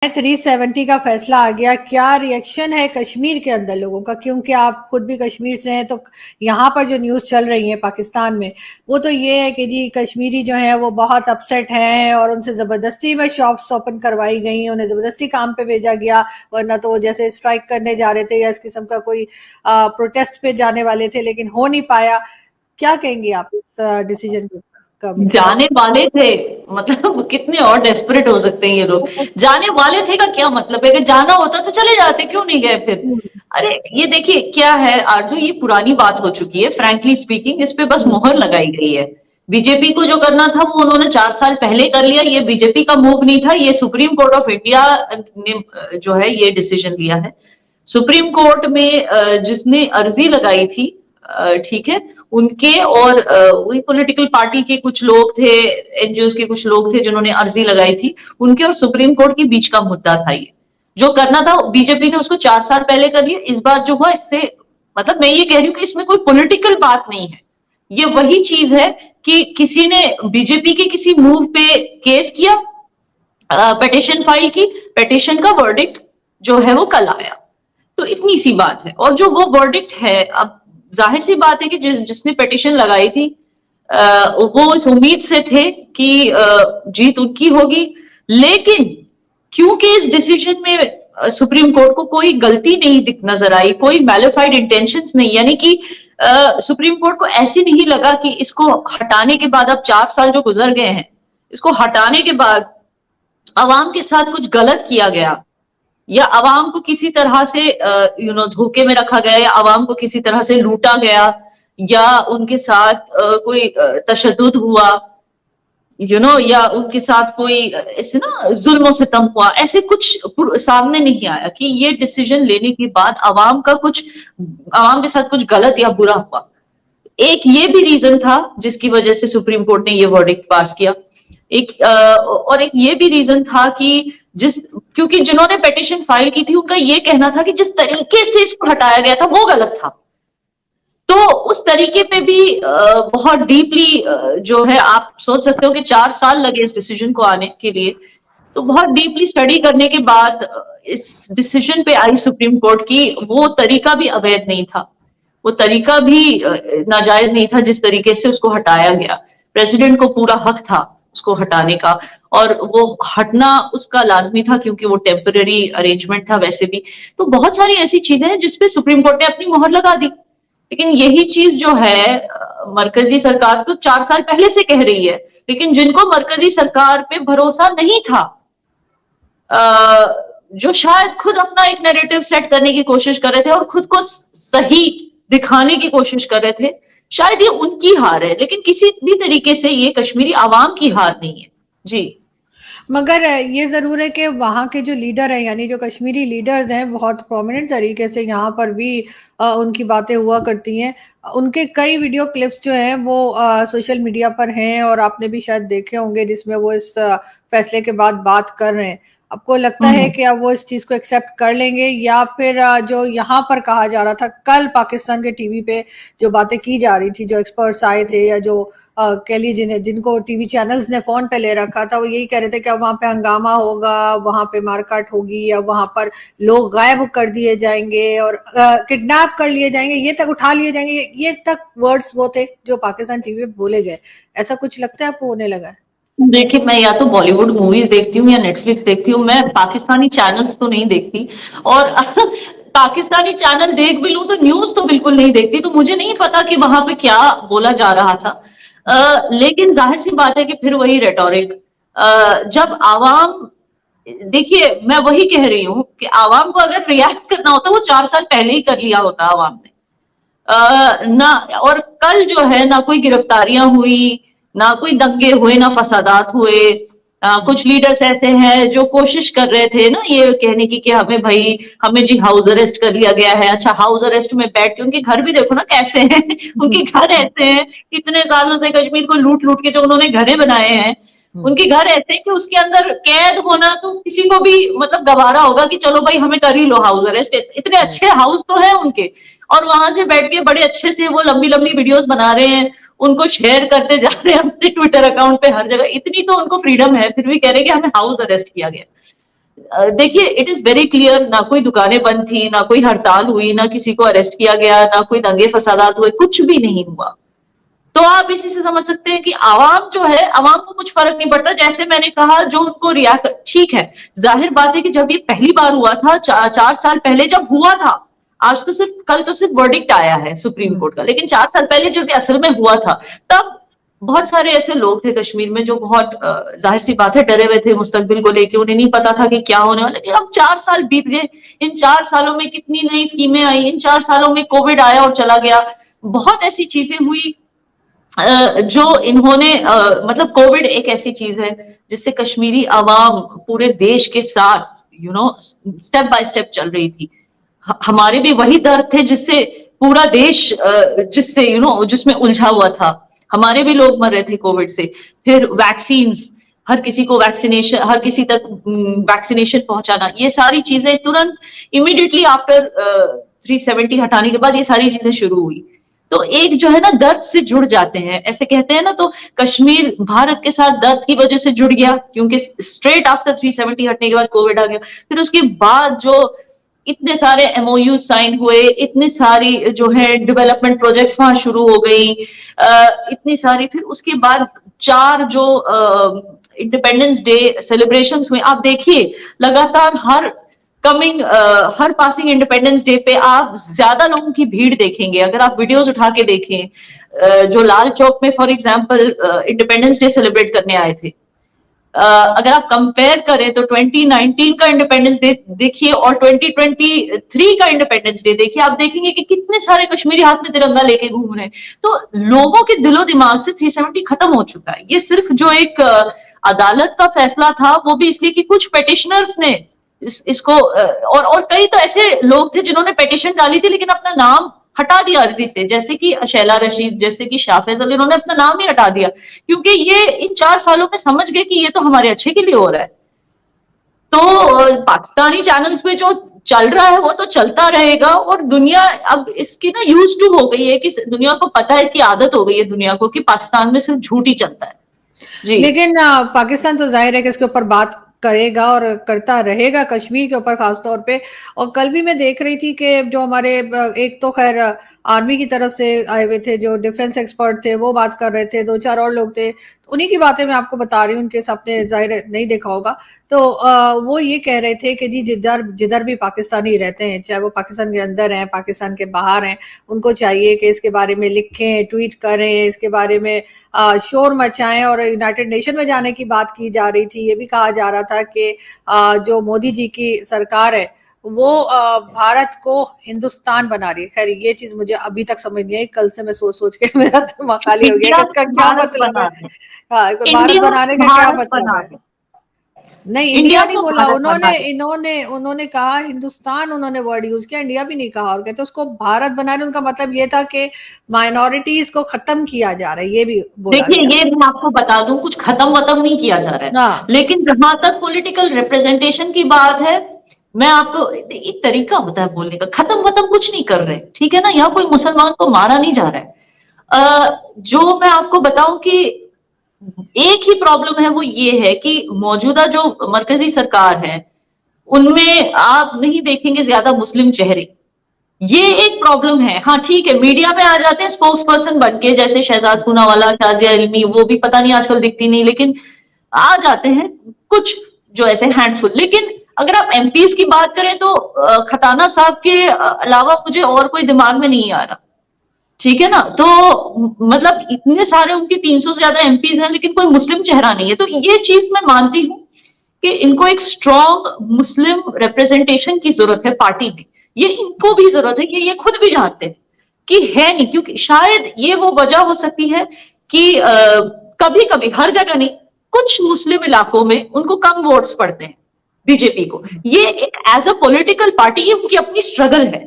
370 का फैसला आ गया, क्या रिएक्शन है कश्मीर के अंदर लोगों का? क्योंकि आप खुद भी कश्मीर से हैं, तो यहाँ पर जो न्यूज़ चल रही है पाकिस्तान में, वो तो ये है कि जी कश्मीरी जो है वो बहुत अपसेट हैं और उनसे ज़बरदस्ती में शॉप्स ओपन करवाई गई, उन्हें ज़बरदस्ती काम पे भेजा गया, वरना तो वो जैसे स्ट्राइक करने जा रहे थे या इस किस्म का कोई प्रोटेस्ट पे जाने वाले थे, लेकिन हो नहीं पाया। क्या कहेंगे आप इस डिसीजन का? जाने वाले थे, मतलब कितने और डेस्परेट हो सकते हैं ये लोग। जाने वाले थे का क्या मतलब है? अगर जाना होता तो चले जाते, क्यों नहीं गए फिर? अरे ये देखिए क्या है आरजू, ये पुरानी बात हो चुकी है फ्रैंकली स्पीकिंग। इस पे बस मोहर लगाई गई है। बीजेपी को जो करना था वो उन्होंने 4 साल पहले कर लिया। ये बीजेपी का मूव नहीं था, ये सुप्रीम कोर्ट ऑफ इंडिया ने जो है ये डिसीजन लिया है। सुप्रीम कोर्ट में जिसने अर्जी लगाई थी, ठीक है, उनके और वही पॉलिटिकल पार्टी के कुछ लोग थे, एनजीओ के कुछ लोग थे जिन्होंने अर्जी लगाई थी, उनके और सुप्रीम कोर्ट के बीच का मुद्दा था ये। जो करना था बीजेपी ने उसको 4 साल पहले कर लिया। इस बार जो हुआ इससे मतलब मैं ये कह रही हूँ कि इसमें कोई पॉलिटिकल बात नहीं है। ये वही चीज है कि किसी ने बीजेपी के किसी मूव पे केस किया, पिटीशन फाइल की, पिटीशन का वर्डिक्ट जो है वो कल आया। तो इतनी सी बात है। और जो वो वर्डिक्ट है, अब जाहिर सी बात है कि जिसने पिटीशन लगाई थी वो इस उम्मीद से थे कि जीत उनकी होगी। लेकिन क्योंकि इस डिसीजन में सुप्रीम कोर्ट को कोई गलती नहीं नजर आई, कोई मैलिफाइड इंटेंशंस नहीं, यानी कि सुप्रीम कोर्ट को ऐसी नहीं लगा कि इसको हटाने के बाद, अब 4 साल जो गुजर गए हैं, इसको हटाने के बाद अवाम के साथ कुछ गलत किया गया या अवाम को किसी तरह से धोखे में रखा गया या अवाम को किसी तरह से लूटा गया या उनके साथ कोई तशद्दुद हुआ, या उनके साथ कोई ऐसे ना जुल्म सितम हुआ, ऐसे कुछ सामने नहीं आया कि ये डिसीजन लेने के बाद अवाम के साथ कुछ गलत या बुरा हुआ। एक ये भी रीजन था जिसकी वजह से सुप्रीम कोर्ट ने ये वर्डिक्ट पास किया। और एक ये भी रीजन था कि क्योंकि जिन्होंने पिटीशन फाइल की थी उनका ये कहना था कि जिस तरीके से इसको हटाया गया था वो गलत था। तो उस तरीके पे भी बहुत डीपली जो है, आप सोच सकते हो कि 4 साल लगे इस डिसीजन को आने के लिए। तो बहुत डीपली स्टडी करने के बाद इस डिसीजन पे आई सुप्रीम कोर्ट की वो तरीका भी अवैध नहीं था, वो तरीका भी नाजायज नहीं था जिस तरीके से उसको हटाया गया। प्रेसिडेंट को पूरा हक था उसको हटाने का, और वो हटना उसका लाजमी था क्योंकि वो टेम्पररी अरेंजमेंट था वैसे भी। तो बहुत सारी ऐसी चीजें हैं जिसपे सुप्रीम कोर्ट ने अपनी मोहर लगा दी। लेकिन यही चीज जो है मरकजी सरकार तो 4 साल पहले से कह रही है, लेकिन जिनको मरकजी सरकार पे भरोसा नहीं था, जो शायद खुद अपना एक नैरेटिव सेट करने की कोशिश कर रहे थे और खुद को सही दिखाने की कोशिश कर रहे थे, शायद ये उनकी हार है, लेकिन किसी भी तरीके से ये कश्मीरी आवाम की हार नहीं है। जी, मगर ये ज़रूर है कि वहाँ के जो लीडर हैं, यानी जो कश्मीरी लीडर्स हैं, बहुत प्रोमिनेंट तरीके से यहाँ पर भी उनकी बातें हुआ करती हैं। उनके कई वीडियो क्लिप्स जो हैं वो सोशल मीडिया पर हैं और आपने भी शायद देखे होंगे, जिसमें वो इस फैसले के बाद बात कर रहे हैं। आपको लगता है कि अब वो इस चीज़ को एक्सेप्ट कर लेंगे, या फिर जो यहाँ पर कहा जा रहा था कल पाकिस्तान के टीवी पे जो बातें की जा रही थी, जो एक्सपर्ट्स आए थे या जो कह लीजिए जिनको टीवी चैनल्स ने फोन पे ले रखा था, वो यही कह रहे थे कि अब वहाँ पे हंगामा होगा, वहाँ पे मारकाट होगी, या वहाँ पर लोग गायब कर दिए जाएंगे और किडनैप कर लिए जाएंगे, ये तक उठा लिए जाएंगे, ये तक वर्ड्स वो थे जो पाकिस्तान टीवी पे बोले गए। ऐसा कुछ लगता है आपको होने लगा है? देखिए मैं या तो बॉलीवुड मूवीज देखती हूँ या नेटफ्लिक्स देखती हूँ, मैं पाकिस्तानी चैनल्स तो नहीं देखती। और पाकिस्तानी चैनल देख भी लूं तो न्यूज तो बिल्कुल नहीं देखती, तो मुझे नहीं पता कि वहां पे क्या बोला जा रहा था। लेकिन जाहिर सी बात है कि फिर वही रेटोरिक, जब आवाम, देखिए मैं वही कह रही हूँ कि आवाम को अगर रिएक्ट करना होता वो 4 साल पहले ही कर लिया होता आवाम ने। ना, और कल जो है ना कोई गिरफ्तारियां हुई, ना कोई दंगे हुए, ना फसादात हुए। कुछ लीडर्स ऐसे हैं जो कोशिश कर रहे थे ना ये कहने की कि हमें जी हाउस अरेस्ट कर लिया गया है। अच्छा, हाउस अरेस्ट में बैठ के उनके घर भी देखो ना कैसे हैं। उनके घर ऐसे हैं, इतने सालों से कश्मीर को लूट लूट के जो उन्होंने घरे बनाए हैं, उनके घर ऐसे कि उसके अंदर कैद होना तो किसी को भी मतलब गवारा होगा कि चलो भाई हमें कर ही लो हाउस अरेस्ट। इतने अच्छे हाउस तो है उनके, और वहां से बैठ के बड़े अच्छे से वो लंबी लंबी वीडियोस बना रहे हैं, उनको शेयर करते जा रहे हैं अपने ट्विटर अकाउंट पे हर जगह। इतनी तो उनको फ्रीडम है, फिर भी कह रहे हैं कि हमें हाउस अरेस्ट किया गया। देखिए इट इज वेरी क्लियर, ना कोई दुकानें बंद थी, ना कोई हड़ताल हुई, ना किसी को अरेस्ट किया गया, ना कोई दंगे फसादात हुए, कुछ भी नहीं हुआ। तो आप इसी से समझ सकते हैं कि आवाम जो है, आवाम को कुछ फर्क नहीं पड़ता। जैसे मैंने कहा, जो उनको रिएक्ट, ठीक है, जाहिर बात है कि जब ये पहली बार हुआ था, 4 साल पहले जब हुआ था, आज तो सिर्फ कल तो सिर्फ वर्डिक्ट आया है सुप्रीम कोर्ट का, लेकिन 4 साल पहले जब ये असल में हुआ था, तब बहुत सारे ऐसे लोग थे कश्मीर में जो बहुत जाहिर सी बात है डरे हुए थे मुस्तकबिल को लेके, उन्हें नहीं पता था कि क्या होने वाला। लेकिन अब 4 साल बीत गए, इन 4 सालों में कितनी नई स्कीमें आई, इन 4 सालों में कोविड आया और चला गया, बहुत ऐसी चीजें हुई जो इन्होंने मतलब कोविड एक ऐसी चीज है जिससे कश्मीरी आवाम पूरे देश के साथ स्टेप बाय स्टेप चल रही थी। हमारे भी वही दर्द थे जिससे पूरा देश जिससे जिसमें उलझा हुआ था। हमारे भी लोग मर रहे थे कोविड से। फिर वैक्सीन, हर किसी को वैक्सीनेशन, हर किसी तक वैक्सीनेशन पहुंचाना, ये सारी चीजें तुरंत इमीडिएटली आफ्टर 370 हटाने के बाद ये सारी चीजें शुरू हुई। तो एक जो है ना, दर्द से जुड़ जाते हैं, ऐसे कहते हैं ना, तो कश्मीर भारत के साथ दर्द की वजह से जुड़ गया, क्योंकि स्ट्रेट आफ्टर 370 हटने के बाद कोविड आ गया। फिर उसके बाद जो इतने सारे एमओयू साइन हुए, इतनी सारी जो है डेवलपमेंट प्रोजेक्ट्स वहां शुरू हो गई, इतनी सारी, फिर उसके बाद 4 जो इंडिपेंडेंस डे सेलिब्रेशंस हुए। आप देखिए लगातार हर पासिंग इंडिपेंडेंस डे पे आप ज्यादा लोगों की भीड़ देखेंगे। अगर आप वीडियोस उठा के देखें, जो लाल चौक में for example independence day celebrate करने आए थे, अगर आप कंपेयर करें तो 2019 का इंडिपेंडेंस डे देखिए और 2023 का इंडिपेंडेंस डे देखिए, आप देखेंगे कि कितने सारे कश्मीरी हाथ में तिरंगा लेके घूम रहे हैं। तो लोगों के दिलो दिमाग से 370 खत्म हो चुका है। ये सिर्फ जो एक अदालत का फैसला था, वो भी इसलिए कि कुछ पेटिशनर्स ने इसको और कई तो ऐसे लोग थे जिन्होंने पेटिशन डाली थी लेकिन अपना नाम हटा दिया अर्जी से, जैसे कि शैला रशीद, जैसे कि शाह फैसल, इन्होंने अपना नाम ही हटा दिया, क्योंकि ये इन 4 सालों में समझ गए कि ये तो हमारे अच्छे के लिए हो रहा है। तो पाकिस्तानी चैनल्स पे जो चल रहा है वो तो चलता रहेगा, और दुनिया अब इसकी ना यूज टू हो गई है, कि दुनिया को पता है, इसकी आदत हो गई है दुनिया को कि पाकिस्तान में सिर्फ झूठ ही चलता है जी। लेकिन पाकिस्तान तो जाहिर है कि इसके ऊपर बात करेगा और करता रहेगा, कश्मीर के ऊपर खास तौर पे। और कल भी मैं देख रही थी कि जो हमारे एक तो खैर आर्मी की तरफ से आए हुए थे, जो डिफेंस एक्सपर्ट थे, वो बात कर रहे थे, 2-4 और लोग थे, तो उन्हीं की बातें मैं आपको बता रही हूँ, उनके आपने जाहिर नहीं देखा होगा। तो वो ये कह रहे थे कि जी जिधर भी पाकिस्तानी रहते हैं, चाहे वो पाकिस्तान के अंदर हैं, पाकिस्तान के बाहर हैं, उनको चाहिए कि इसके बारे में लिखें, ट्वीट करें, इसके बारे में शोर मचाएं। और यूनाइटेड नेशन में जाने की बात की जा रही थी। ये भी कहा जा रहा था कि जो मोदी जी की सरकार है वो भारत को हिंदुस्तान बना रही है। खैर ये चीज मुझे अभी तक समझ नहीं आई, कल से मैं सोच के मेरा दिमाग खाली हो गया कि इसका क्या मतलब है। हाँ, भारत बनाने का क्या मतलब है। नहीं, इंडिया नहीं बोला उन्होंने कहा हिंदुस्तान, उन्होंने वर्ड यूज किया, इंडिया भी नहीं कहा। और कहते उसको भारत बनाने, उनका मतलब ये था कि माइनॉरिटीज को खत्म किया जा रहा है, ये भी बोला। देखिए ये मैं आपको बता दूं, कुछ खत्म नहीं किया जा रहा है, लेकिन जहां तक पॉलिटिकल रिप्रेजेंटेशन की बात है, मैं आपको, एक तरीका होता है बोलने का, खत्म कुछ नहीं कर रहे, ठीक है ना। यहाँ कोई मुसलमान को मारा नहीं जा रहा है। जो मैं आपको बताऊं कि एक ही प्रॉब्लम है, वो ये है कि मौजूदा जो मरकजी सरकार है उनमें आप नहीं देखेंगे ज्यादा मुस्लिम चेहरे। ये एक प्रॉब्लम है। हाँ ठीक है, मीडिया में आ जाते हैं स्पोक्स पर्सन बन के, जैसे शहजाद पूनावाला, शाजिया इल्मी, वो भी पता नहीं आजकल दिखती नहीं, लेकिन आ जाते हैं कुछ जो ऐसे हैंडफुल। लेकिन अगर आप एमपीज की बात करें तो खताना साहब के अलावा मुझे और कोई दिमाग में नहीं आ रहा, ठीक है ना। तो मतलब इतने सारे उनके 300 से ज्यादा एमपीज हैं, लेकिन कोई मुस्लिम चेहरा नहीं है। तो ये चीज मैं मानती हूँ कि इनको एक स्ट्रॉन्ग मुस्लिम रिप्रेजेंटेशन की जरूरत है पार्टी में। ये इनको भी जरूरत है कि ये खुद भी जानते हैं कि है नहीं, क्योंकि शायद ये वो वजह हो सकती है कि कभी कभी, हर जगह नहीं, कुछ मुस्लिम इलाकों में उनको कम वोट्स पड़ते हैं बीजेपी को। ये एक एज अ पॉलिटिकल पार्टी ये उनकी अपनी स्ट्रगल है,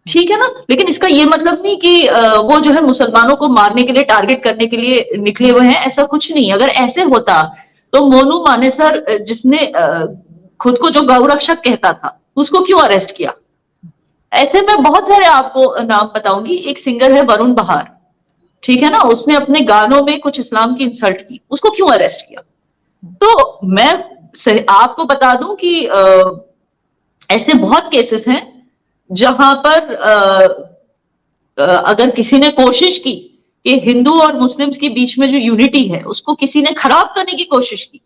ठीक है ना। लेकिन इसका ये मतलब नहीं कि वो जो है मुसलमानों को मारने के लिए, टारगेट करने के लिए निकले हुए हैं, ऐसा कुछ नहीं। अगर ऐसे होता तो मोनू मानेसर, जिसने खुद को जो गौरक्षक कहता था, उसको क्यों अरेस्ट किया। ऐसे में बहुत सारे आपको नाम बताऊंगी। एक सिंगर है वरुण बहार, ठीक है ना, उसने अपने गानों में कुछ इस्लाम की इंसल्ट की, उसको क्यों अरेस्ट किया। तो मैं आपको बता दूं कि ऐसे बहुत केसेस हैं जहां पर अगर किसी ने कोशिश की कि हिंदू और मुस्लिम्स के बीच में जो यूनिटी है उसको किसी ने खराब करने की कोशिश की,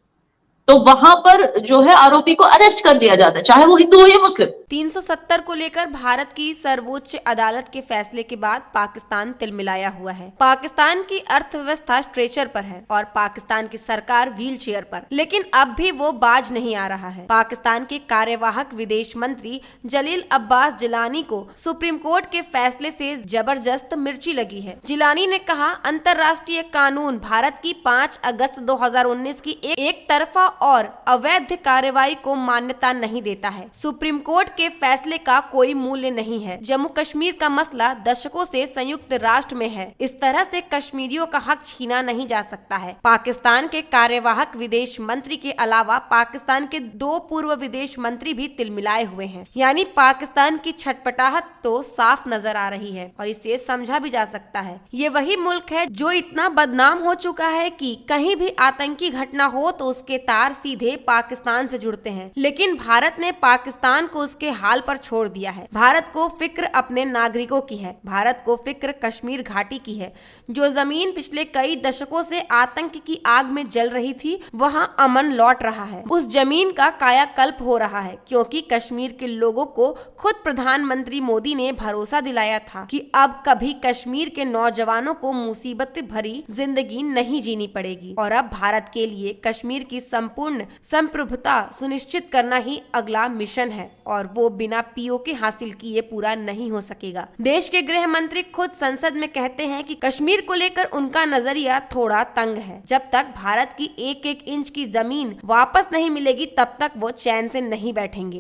तो वहां पर जो है आरोपी को अरेस्ट कर लिया जाता है, चाहे वो हिंदू हो या मुस्लिम। 370 को लेकर भारत की सर्वोच्च अदालत के फैसले के बाद पाकिस्तान तिलमिलाया हुआ है। पाकिस्तान की अर्थव्यवस्था स्ट्रेचर पर है और पाकिस्तान की सरकार व्हील चेयर पर, लेकिन अब भी वो बाज नहीं आ रहा है। पाकिस्तान के कार्यवाहक विदेश मंत्री जलील अब्बास जिलानी को सुप्रीम कोर्ट के फैसले से जबरदस्त मिर्ची लगी है। जिलानी ने कहा, अंतर्राष्ट्रीय कानून भारत की 5 अगस्त 2019 की एक तरफा और अवैध कार्रवाई को मान्यता नहीं देता है। सुप्रीम कोर्ट के फैसले का कोई मूल्य नहीं है। जम्मू कश्मीर का मसला दशकों से संयुक्त राष्ट्र में है। इस तरह से कश्मीरियों का हक छीना नहीं जा सकता है। पाकिस्तान के कार्यवाहक विदेश मंत्री के अलावा पाकिस्तान के 2 पूर्व विदेश मंत्री भी तिलमिलाए हुए हैं। यानी पाकिस्तान की छटपटाहट तो साफ नजर आ रही है और इसे समझा भी जा सकता है। ये वही मुल्क है जो इतना बदनाम हो चुका है कि कहीं भी आतंकी घटना हो तो उसके तार सीधे पाकिस्तान से जुड़ते हैं, लेकिन भारत ने पाकिस्तान को उसके हाल पर छोड़ दिया है। भारत को फिक्र अपने नागरिकों की है। भारत को फिक्र कश्मीर घाटी की है। जो जमीन पिछले कई दशकों से आतंक की आग में जल रही थी, वहां अमन लौट रहा है। उस जमीन का कायाकल्प हो रहा है, क्योंकि कश्मीर के लोगों को खुद प्रधानमंत्री मोदी ने भरोसा दिलाया था कि अब कभी कश्मीर के नौजवानों को मुसीबत भरी जिंदगी नहीं जीनी पड़ेगी। और अब भारत के लिए कश्मीर की संपूर्ण संप्रभुता सुनिश्चित करना ही अगला मिशन है और वो बिना पीओके हासिल किए पूरा नहीं हो सकेगा। देश के गृह मंत्री खुद संसद में कहते हैं कि कश्मीर को लेकर उनका नजरिया थोड़ा तंग है। जब तक भारत की एक एक इंच की जमीन वापस नहीं मिलेगी, तब तक वो चैन से नहीं बैठेंगे।